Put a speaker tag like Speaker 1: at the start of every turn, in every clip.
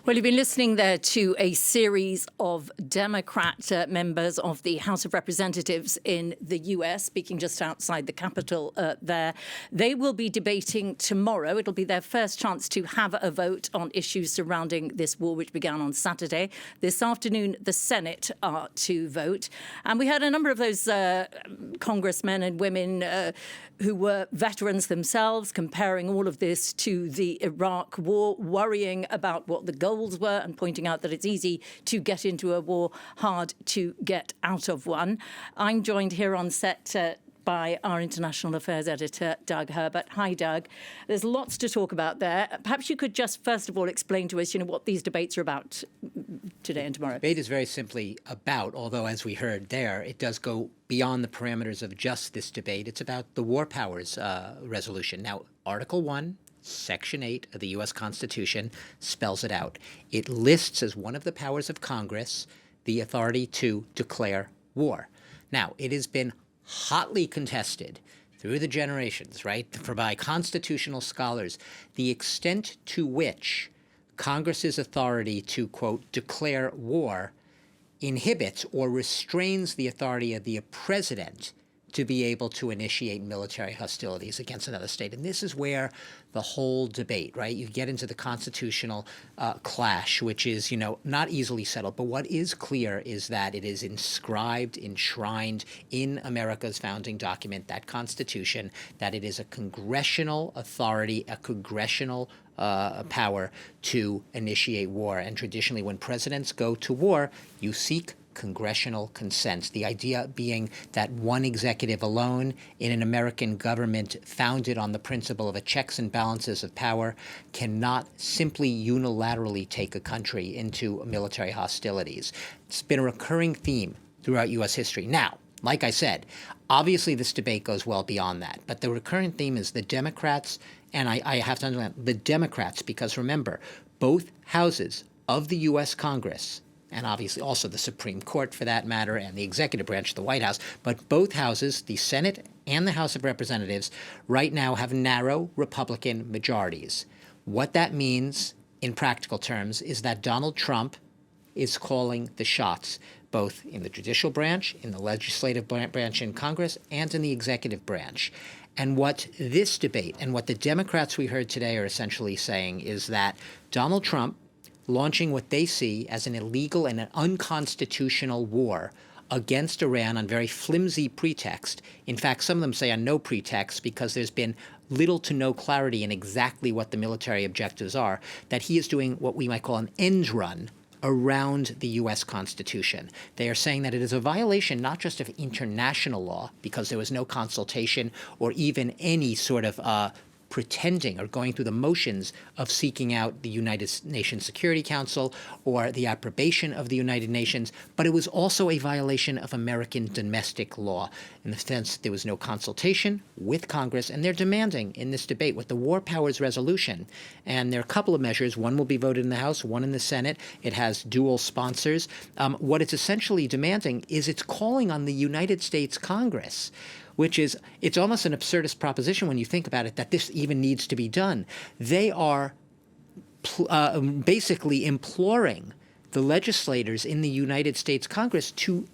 Speaker 1: Well, you've been listening there to a series of Democrat members of the House of Representatives in the US, speaking just outside the Capitol there. They will be debating tomorrow. It'll be their first chance to have a vote on issues surrounding this war, which began on Saturday. This afternoon, the Senate are to vote. And we had a number of those congressmen and women who were veterans themselves, comparing all of this to the Iraq war, worrying about what the goals were and pointing out that it's easy to get into a war, hard to get out of one. I'm joined here on set by our international affairs editor, Doug Herbert. Hi, Doug. There's lots to talk about there. Perhaps you could just, first of all, explain to us, what these debates are about today and tomorrow.
Speaker 2: The debate is very simply about, although as we heard there, it does go beyond the parameters of just this debate. It's about the war powers resolution. Now, Article 1, Section 8 of the U.S. Constitution spells it out. It lists as one of the powers of Congress the authority to declare war. Now, it has been hotly contested through the generations, right, by constitutional scholars, the extent to which Congress's authority to, quote, declare war inhibits or restrains the authority of the president to be able to initiate military hostilities against another state. And this is where the whole debate, right? You get into the constitutional clash, which is, not easily settled. But what is clear is that it is inscribed, enshrined in America's founding document, that Constitution, that it is a congressional authority, a congressional power to initiate war. And traditionally, when presidents go to war, you seek congressional consent. The idea being that one executive alone in an American government founded on the principle of a checks and balances of power cannot simply unilaterally take a country into military hostilities. It's been a recurring theme throughout U.S. history. Now, like I said, obviously this debate goes well beyond that. But the recurring theme is the Democrats, and I have to underline the Democrats, because remember, both houses of the U.S. Congress, and obviously also the Supreme Court for that matter, and the executive branch, the White House, but both houses, the Senate and the House of Representatives, right now have narrow Republican majorities. What that means in practical terms is that Donald Trump is calling the shots, both in the judicial branch, in the legislative branch in Congress, and in the executive branch. And what this debate and what the Democrats we heard today are essentially saying is that Donald Trump, launching what they see as an illegal and an unconstitutional war against Iran on very flimsy pretext. In fact, some of them say on no pretext because there's been little to no clarity in exactly what the military objectives are, that he is doing what we might call an end run around the U.S. Constitution. They are saying that it is a violation not just of international law, because there was no consultation or even any sort of pretending or going through the motions of seeking out the United Nations Security Council or the approbation of the United Nations, but it was also a violation of American domestic law in the sense that there was no consultation with Congress, and they're demanding in this debate with the War Powers Resolution, and there are a couple of measures. One will be voted in the House, one in the Senate. It has dual sponsors. What it's essentially demanding is it's calling on the United States Congress, which is, it's almost an absurdist proposition when you think about it, that this even needs to be done. They are basically imploring the legislators in the United States Congress to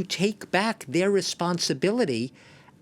Speaker 2: take back their responsibility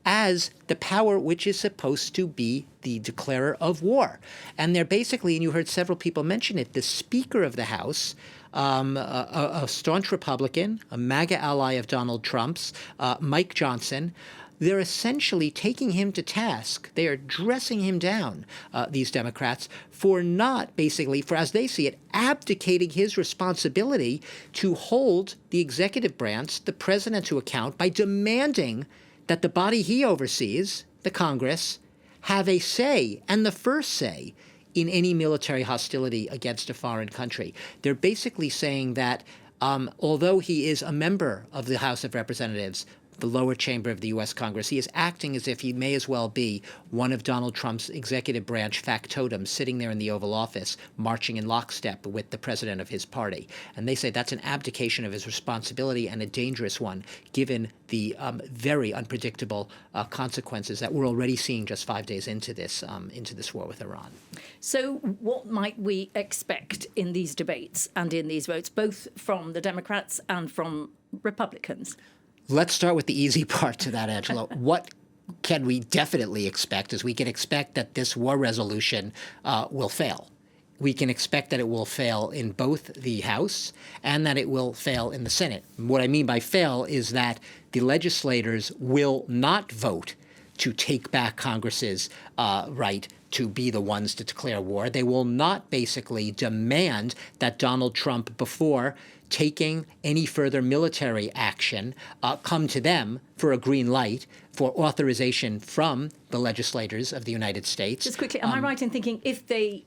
Speaker 2: as the power which is supposed to be the declarer of war. And they're basically, and you heard several people mention it, the Speaker of the House, a staunch Republican, a MAGA ally of Donald Trump's, Mike Johnson, they're essentially taking him to task. They are dressing him down, these Democrats, for not basically, for as they see it, abdicating his responsibility to hold the executive branch, the president, to account by demanding that the body he oversees, the Congress, have a say, and the first say, in any military hostility against a foreign country. They're basically saying that although he is a member of the House of Representatives, the lower chamber of the U.S. Congress. He is acting as if he may as well be one of Donald Trump's executive branch factotums sitting there in the Oval Office, marching in lockstep with the president of his party. And they say that's an abdication of his responsibility and a dangerous one, given the very unpredictable consequences that we're already seeing just 5 days into this war with Iran.
Speaker 1: So what might we expect in these debates and in these votes, both from the Democrats and from Republicans?
Speaker 2: Let's start with the easy part to that, Angela. What can we definitely expect is we can expect that this war resolution will fail. We can expect that it will fail in both the House and that it will fail in the Senate. What I mean by fail is that the legislators will not vote to take back Congress's right to be the ones to declare war. They will not basically demand that Donald Trump, before taking any further military action, come to them for a green light, for authorization from the legislators of the United States.
Speaker 1: Just quickly, am I right in thinking if they,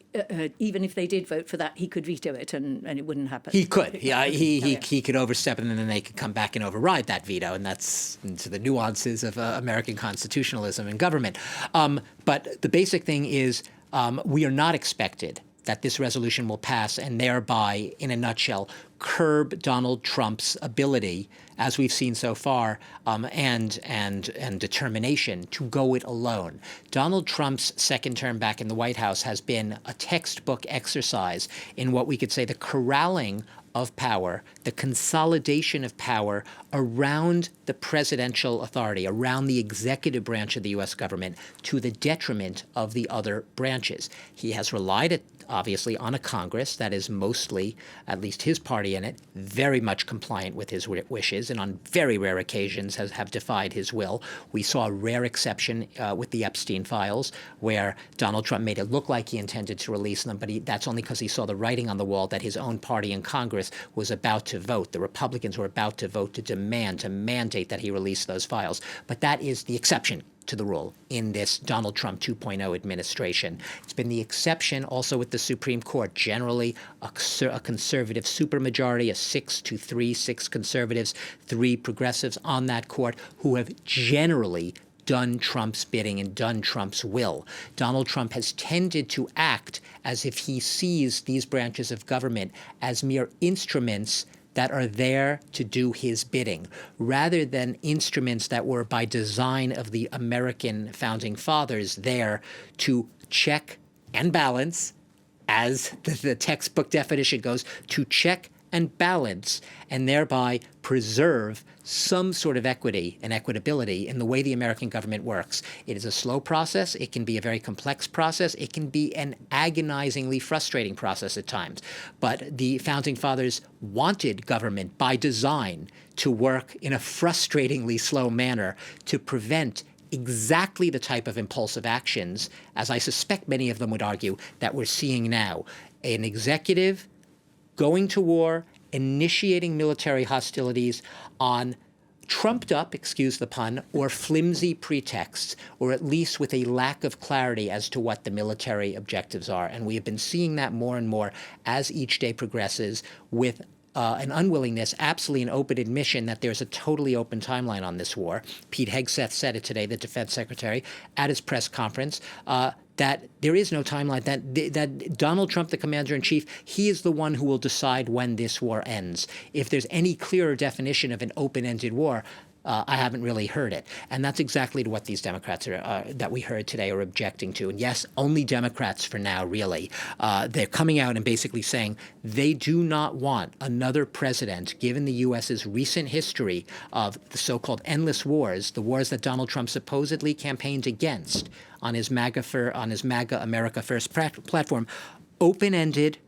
Speaker 1: even if they did vote for that, he could veto it and it wouldn't happen?
Speaker 2: He could. Yeah, he could overstep it, and then they could come back and override that veto, and that's into the nuances of American constitutionalism and government. But the basic thing is we are not expected that this resolution will pass and thereby, in a nutshell, curb Donald Trump's ability, as we've seen so far, and determination to go it alone. Donald Trump's second term back in the White House has been a textbook exercise in what we could say the corralling of power, the consolidation of power around the presidential authority, around the executive branch of the U.S. government, to the detriment of the other branches. He has relied, obviously, on a Congress that is mostly, at least his party in it, very much compliant with his wishes, and on very rare occasions have defied his will. We saw a rare exception with the Epstein files, where Donald Trump made it look like he intended to release them, but that's only because he saw the writing on the wall that his own party in Congress was about to vote. The Republicans were about to vote to mandate that he release those files. But that is the exception to the rule in this Donald Trump 2.0 administration. It's been the exception also with the Supreme Court. Generally, a conservative supermajority, a 6-3, 6 conservatives, 3 progressives on that court, who have generally done Trump's bidding and done Trump's will. Donald Trump has tended to act as if he sees these branches of government as mere instruments that are there to do his bidding, rather than instruments that were by design of the American founding fathers there to check and balance, as the textbook definition goes, to check and balance, and thereby preserve some sort of equity and equitability in the way the American government works. It is a slow process. It can be a very complex process. It can be an agonizingly frustrating process at times. But the founding fathers wanted government by design to work in a frustratingly slow manner to prevent exactly the type of impulsive actions, as I suspect many of them would argue, that we're seeing now. An executive going to war, initiating military hostilities on trumped up, excuse the pun, or flimsy pretexts, or at least with a lack of clarity as to what the military objectives are. And we have been seeing that more and more as each day progresses, with an unwillingness, absolutely an open admission that there's a totally open timeline on this war. Pete Hegseth said it today, the defense secretary, at his press conference, that there is no timeline, that Donald Trump, the commander-in-chief, he is the one who will decide when this war ends. If there's any clearer definition of an open-ended war, I haven't really heard it. And that's exactly what these Democrats that we heard today are objecting to. And yes, only Democrats for now, really. They're coming out and basically saying they do not want another president, given the U.S.'s recent history of the so-called endless wars, the wars that Donald Trump supposedly campaigned against on his MAGA America First platform, open-ended,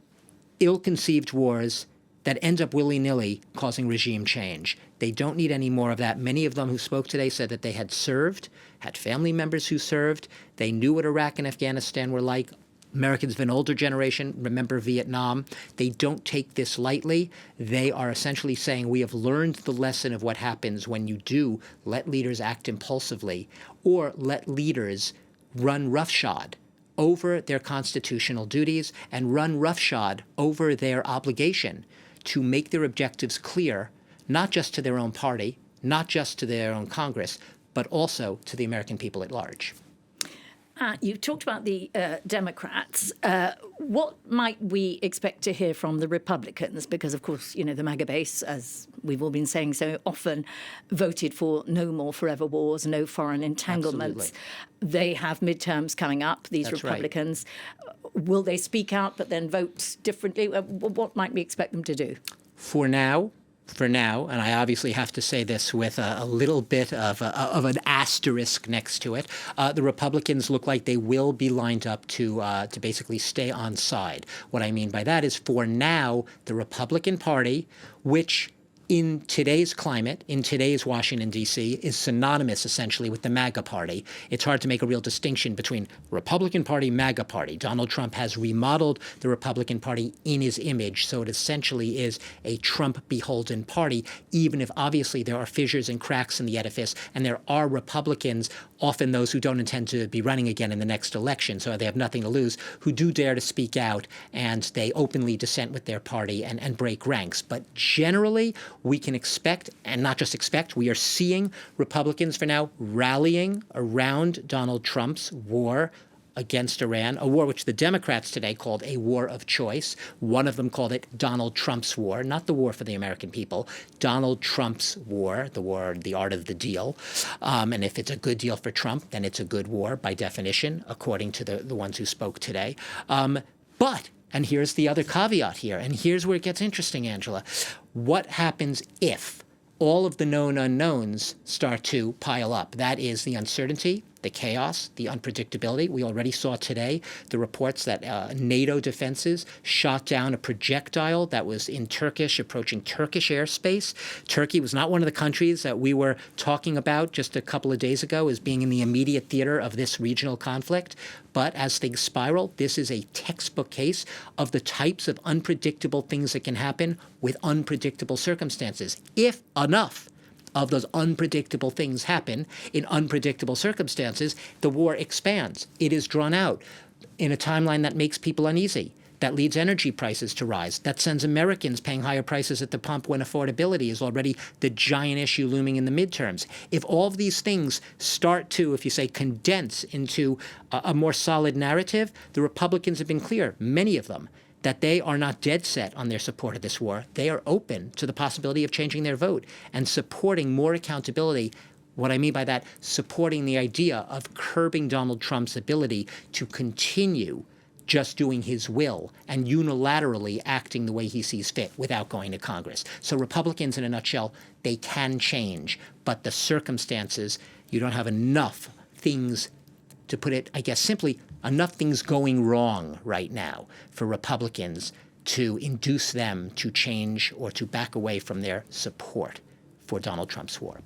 Speaker 2: ill-conceived wars that end up willy-nilly causing regime change. They don't need any more of that. Many of them who spoke today said that they had served, had family members who served. They knew what Iraq and Afghanistan were like. Americans of an older generation remember Vietnam. They don't take this lightly. They are essentially saying we have learned the lesson of what happens when you do let leaders act impulsively or let leaders run roughshod over their constitutional duties and run roughshod over their obligation to make their objectives clear, not just to their own party, not just to their own Congress, but also to the American people at large.
Speaker 1: You talked about the Democrats. What might we expect to hear from the Republicans? Because, of course, you know, the MAGA base, as we've all been saying so often, voted for no more forever wars, no foreign entanglements.
Speaker 2: Absolutely.
Speaker 1: They have midterms coming up, these
Speaker 2: That's
Speaker 1: Republicans. Right. Will they speak out but then vote differently? What might we expect them to do?
Speaker 2: For now, and I obviously have to say this with a little bit of an asterisk next to it, the Republicans look like they will be lined up to basically stay on side. What I mean by that is, for now, the Republican Party, which in today's climate, in today's Washington, D.C., is synonymous essentially with the MAGA party. It's hard to make a real distinction between Republican Party, MAGA party. Donald Trump has remodeled the Republican Party in his image, so it essentially is a Trump-beholden party, even if obviously there are fissures and cracks in the edifice, and there are Republicans, often those who don't intend to be running again in the next election, so they have nothing to lose, who do dare to speak out, and they openly dissent with their party and break ranks. But generally, we can expect, and not just expect, we are seeing Republicans for now rallying around Donald Trump's war against Iran, a war which the Democrats today called a war of choice. One of them called it Donald Trump's war, not the war for the American people, Donald Trump's war, the art of the deal. And if it's a good deal for Trump, then it's a good war by definition, according to the ones who spoke today. But, and here's the other caveat here, and here's where it gets interesting, Angela. What happens if all of the known unknowns start to pile up? That is the uncertainty, the chaos, the unpredictability. We already saw today the reports that NATO defenses shot down a projectile that was in approaching Turkish airspace. Turkey was not one of the countries that we were talking about just a couple of days ago as being in the immediate theater of this regional conflict. But as things spiral, this is a textbook case of the types of unpredictable things that can happen with unpredictable circumstances. If enough of those unpredictable things happen in unpredictable circumstances, the war expands. It is drawn out in a timeline that makes people uneasy, that leads energy prices to rise, that sends Americans paying higher prices at the pump when affordability is already the giant issue looming in the midterms. If all of these things start to, if you say, condense into a more solid narrative, the Republicans have been clear, many of them, that they are not dead set on their support of this war. They are open to the possibility of changing their vote and supporting more accountability. What I mean by that, supporting the idea of curbing Donald Trump's ability to continue just doing his will and unilaterally acting the way he sees fit without going to Congress. So Republicans, in a nutshell, they can change, but the circumstances, you don't have enough things, to put it, I guess, simply, enough things going wrong right now for Republicans to induce them to change or to back away from their support for Donald Trump's war.